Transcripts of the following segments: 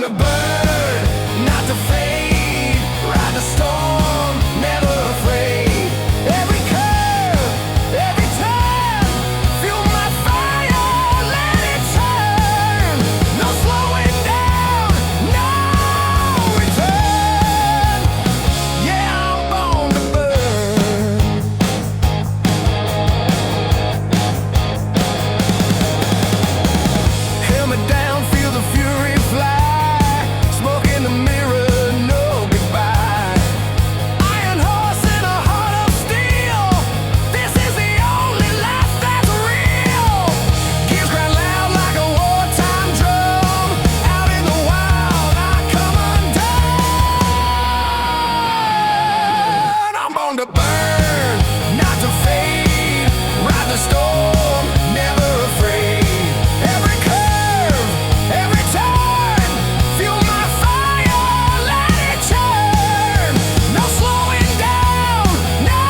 to burn, not to fade. Ride the storm, never afraid. Every curve, every turn, fuel my fire, let it turn. No slowing down, no return. Yeah, I'm born to burn. Helmet down, feel the fury fly. Smoke in the mirror, no goodbye. Iron horse in a heart of steel. This is the only life that's real. Gears grind loud like a wartime drum. Out in the wild, I come undone. I'm born to burn, not to fade. Ride the storm, never afraid. Every curve, every turn, fuel my fire, let it turn. No slowing down, no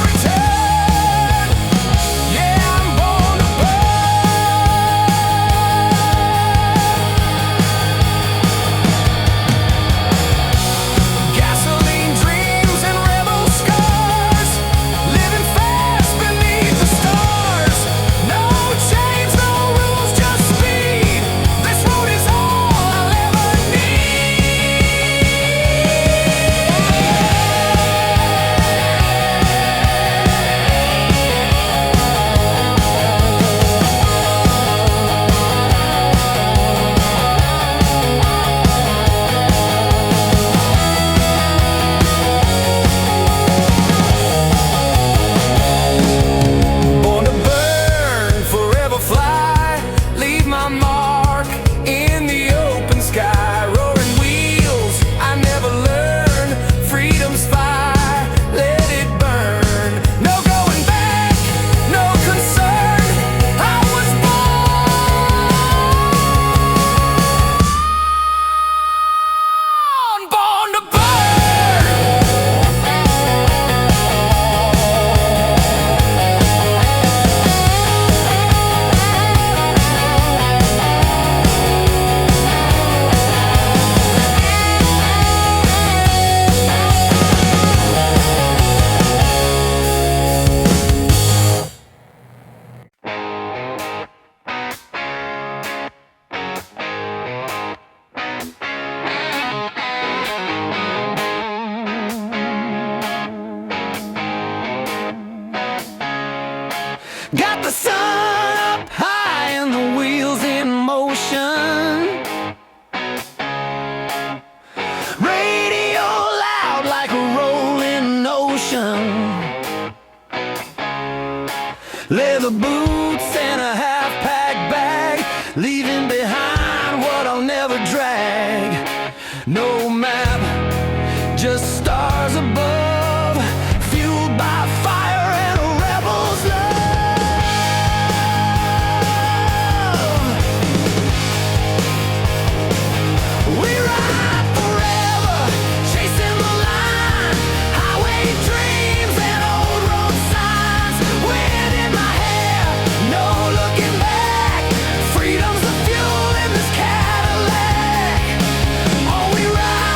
return. Yeah, I'm born to burn. Gasoline dreams and rebel scars, living fast beneath the stars. No chains, no rules, just speed. This road is all I'll ever Born to burn, forever fly, leave my mark in the open sky. Roaring wheels, I never learn. Freedom's fire, let it burn. No going back, no concern. I was born to burn. Got the sun up high and the wheels in motion. Radio loud like a rolling ocean. Leather boots and a half-pack bag, leaving behind what I'll never drag. No map, just stars above, fueled by fire and a rebel's love. We ride forever, chasing the line. Highway dreams and old road signs. Wind in my hair, no looking back. Freedom's the fuel in this Cadillac. Oh, we ride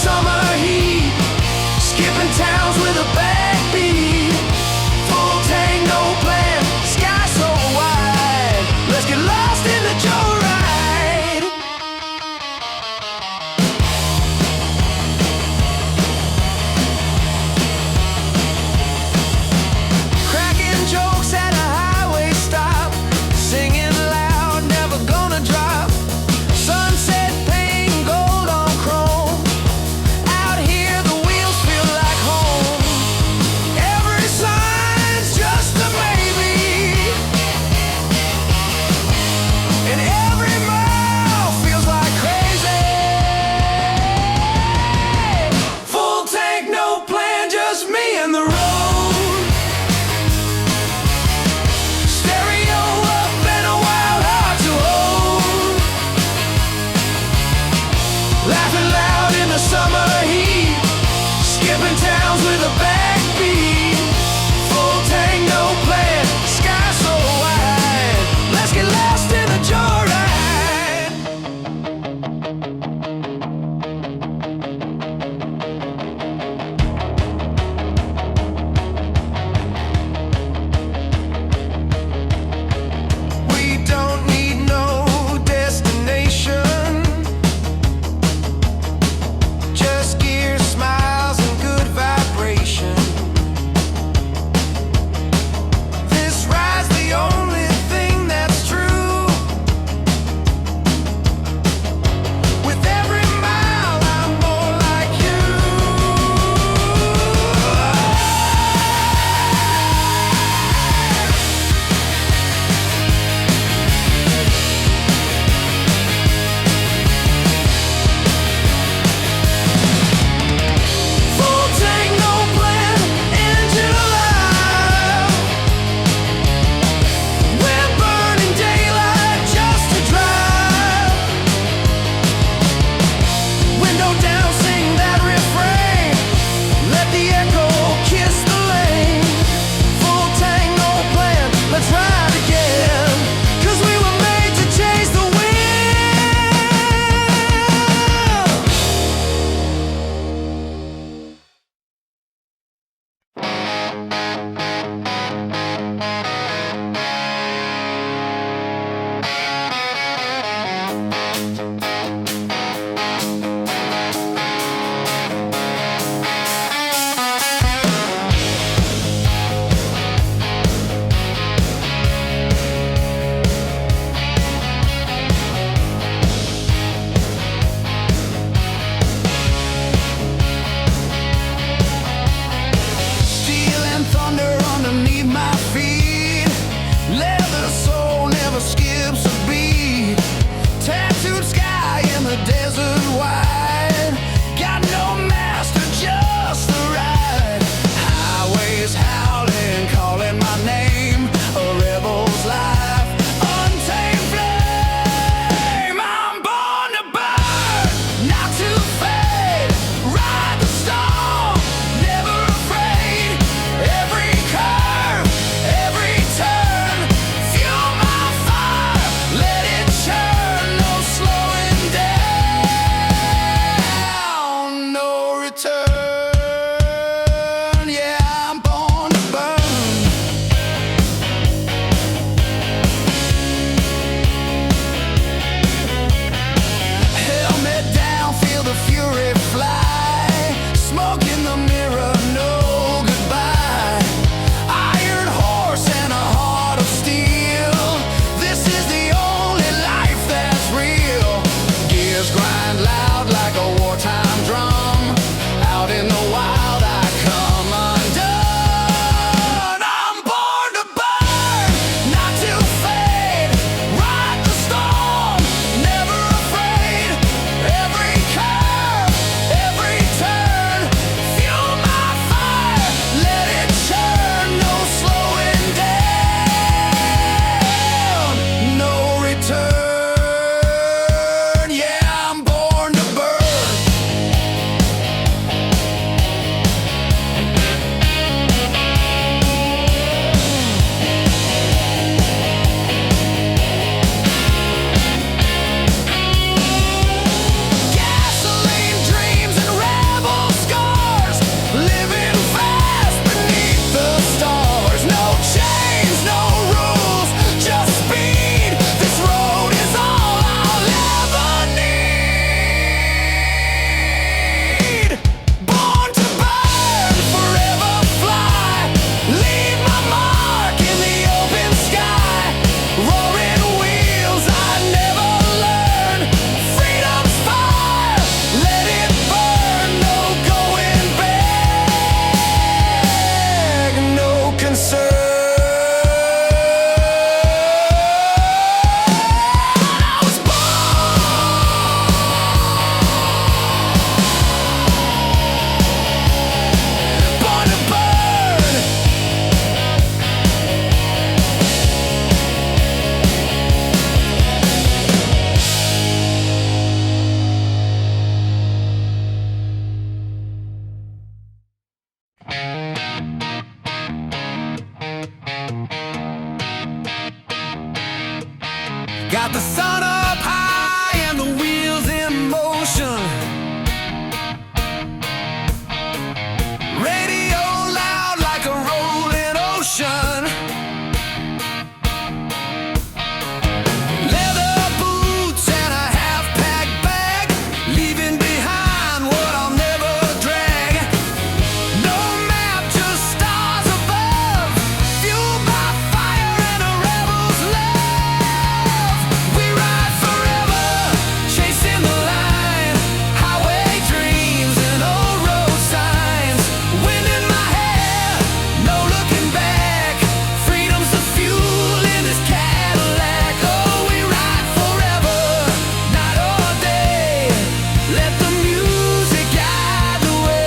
summer heat, skipping towns with a backbeat. Full tank, no plan, sky so wide. Let's get lost in the joyride. Cracking jokes at a highway stop, singing loud, never gonna drop. Sunset paint, gold on chrome. Out here the wheels feel like home. Every sign's just a maybe, and every mile feels like crazy. Full tank, no plan, just me and the road. Stereo up and a wild heart to hold. Laughing loud in the summer heat, skipping towns with a backbeat. Full tank, no plan, sky so wide. Let's get lost in the joyride. We don't need no destination, just ocean. Radio loud like a rolling ocean. Leather boots and a half-pack bag, leaving behind what I'll never drag. No map, just stars above, fueled by fire and a rebel's love. We ride forever, chasing the line, highway dreams and old road signs. Wind in my hair, no looking back, freedom's the fuel in this Cadillac. Oh, we ride forever, night or day, let the music guide the way.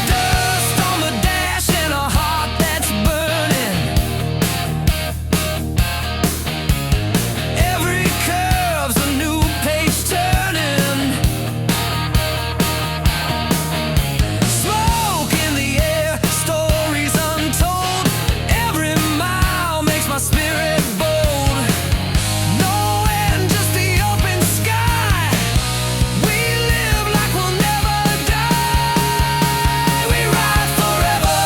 Dust on the dash and a heart that's burning. Every curve's a new page turning. Smoke in the air, stories untold. Every mile makes my spirit bold. No end, just the open sky. We live like we'll never die. We ride forever,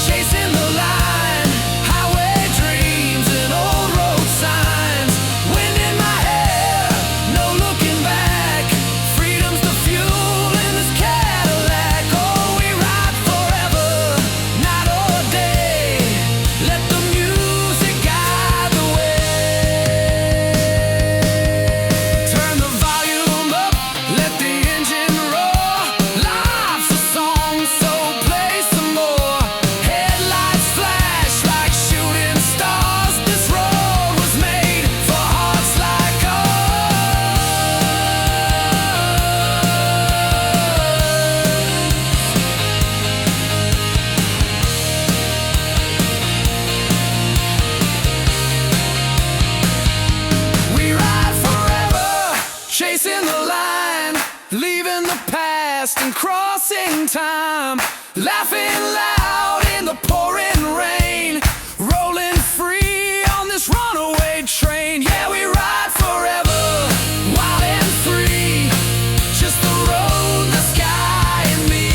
chasing the line, highway dreams and old road signs. Wind in my hair, no looking back, freedom's the fuel in this Cadillac. Oh, we ride forever, night or day, let the music guide the way. Turn the volume up, let the engine roar. Life's a song, so play some more. Headlights flash like shooting stars. This road was made for hearts like ours. We ride forever, chasing the line, leaving the past and crossing time. Laughing loud in the pouring rain, rolling free on this runaway train. Yeah, we ride forever, wild and free, just the road, the sky and me.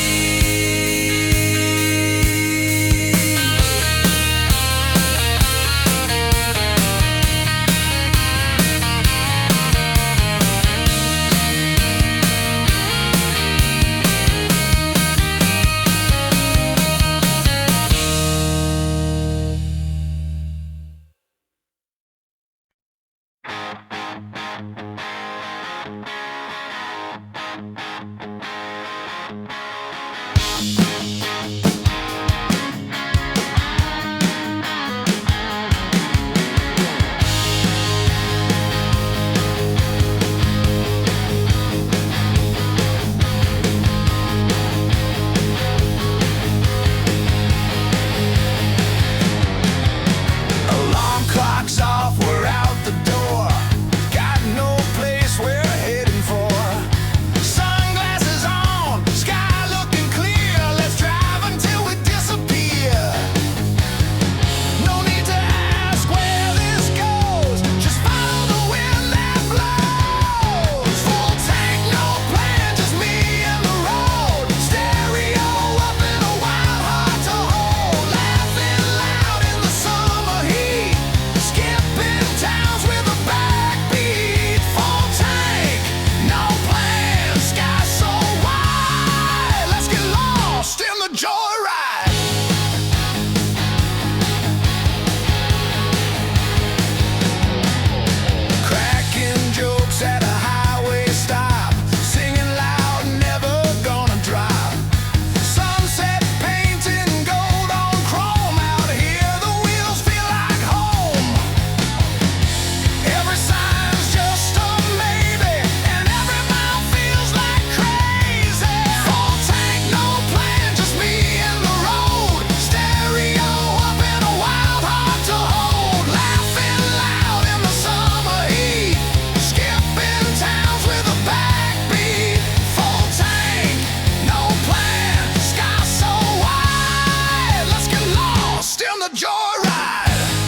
a joyride.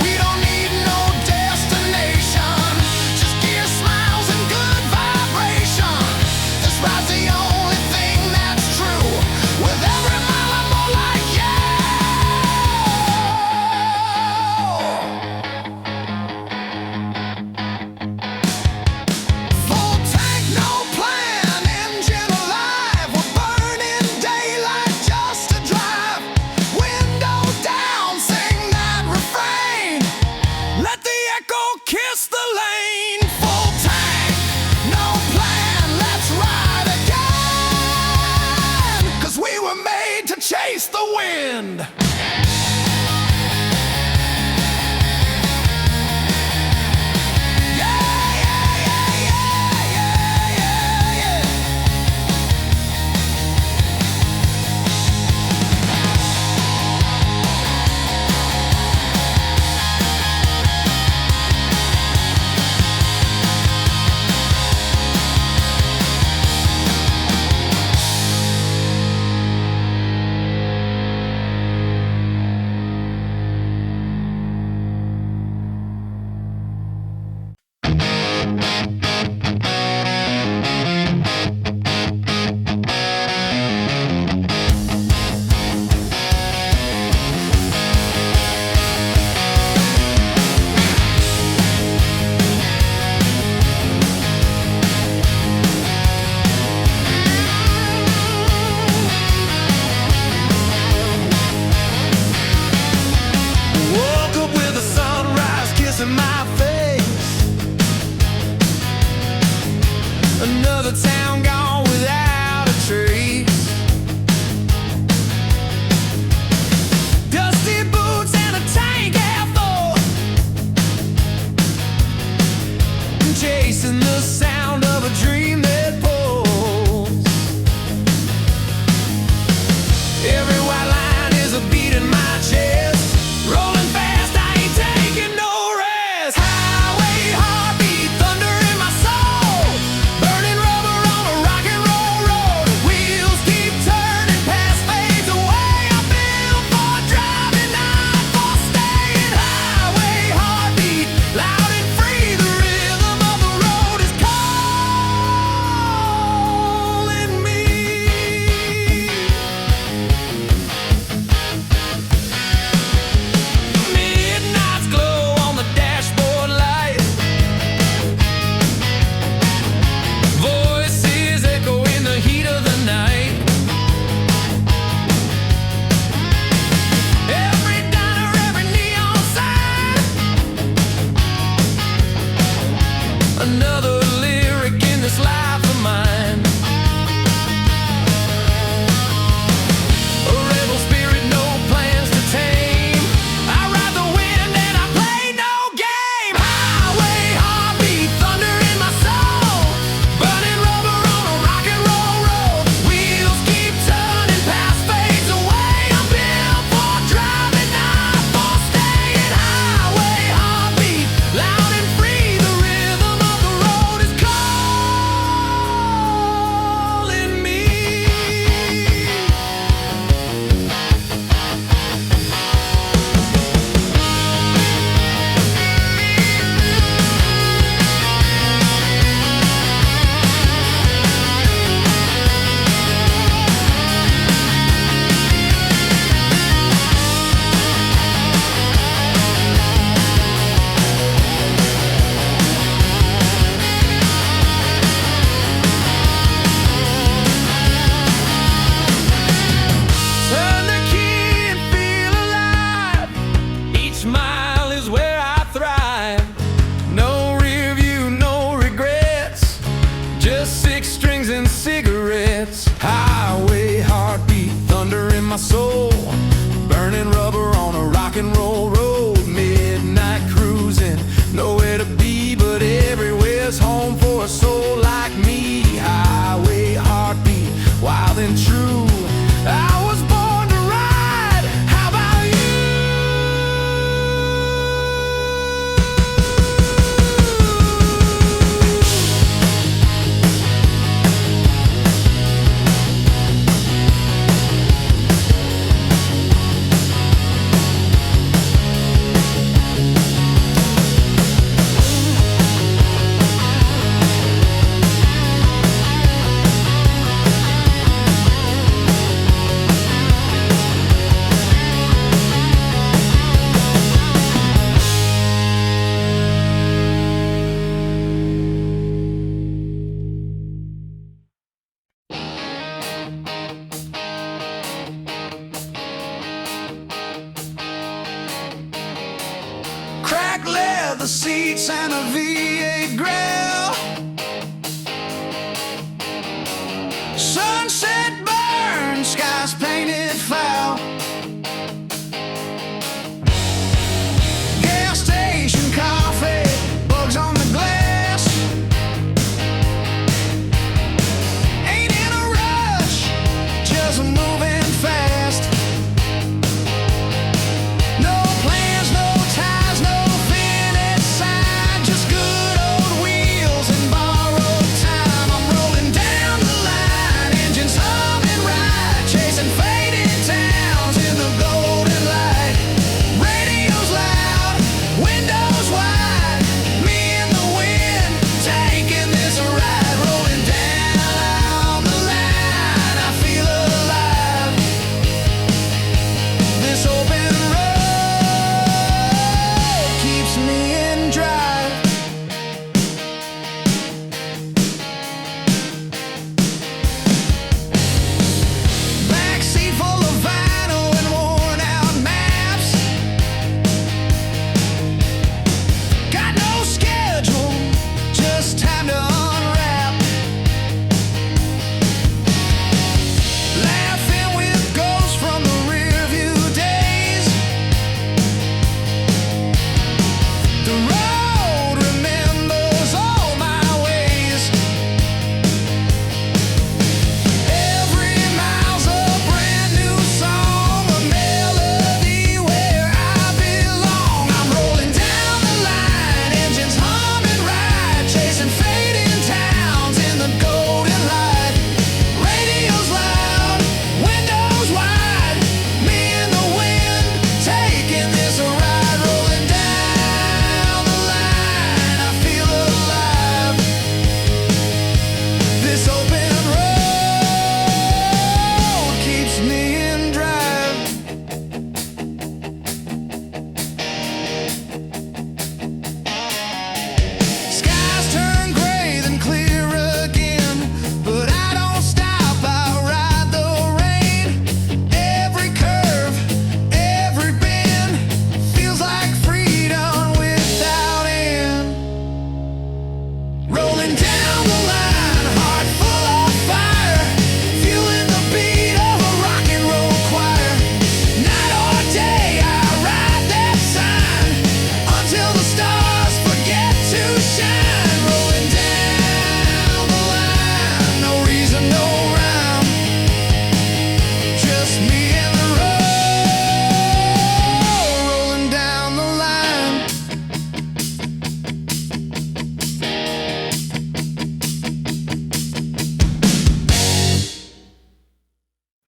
We don't need no destination, just gear, smiles, and good vibration. This ride's the only thing that's true. With every mile I'm more like you. Full tank, no plan, engine alive. We're burning daylight just to drive. Window down, sing that refrain. Let the echo kiss the lane. Full tank, no plan, let's ride again. 'Cause we were made to chase the wind. Yeah, yeah, yeah, yeah, yeah, yeah, yeah. Woke up with the sunrise kissing my face. Another town gone without a trace. Dusty boots and a tank half full, chasing the sound of a dream that pulls. Every white line is a beat in my chest. Rolling fast, I ain't taking no rest. Highway heartbeat, thunder in my soul. Burning rubber on a rock and roll road. Wheels keep turning, past fades away. I'm built for driving, not for staying. Highway heartbeat, loud and free. The rhythm of the road is calling me. Midnight's glow on the dashboard light. Voices echo in the heat of the night. Every diner, every neon sign. Another lyric in this life of mine. A rebel spirit, no plans to tame. I ride the wind and I play no game. Highway heartbeat, thunder in my soul. Burning rubber on a rock and roll road. Wheels keep turning, past fades away. I'm built for driving, not for staying. Highway heartbeat, loud and free. The rhythm of the road is calling me. Turn the key and feel alive. Each mile is where I thrive. No rear view, no regrets. Just six strings and cigarettes. Highway heartbeat, thunder in my soul. Burning rubber on a rock and roll road. Midnight cruising, nowhere to be, but everywhere's home for a soul like me. Highway heartbeat, wild and true. I was born to ride. How about you? leather seats and a V8 Graham.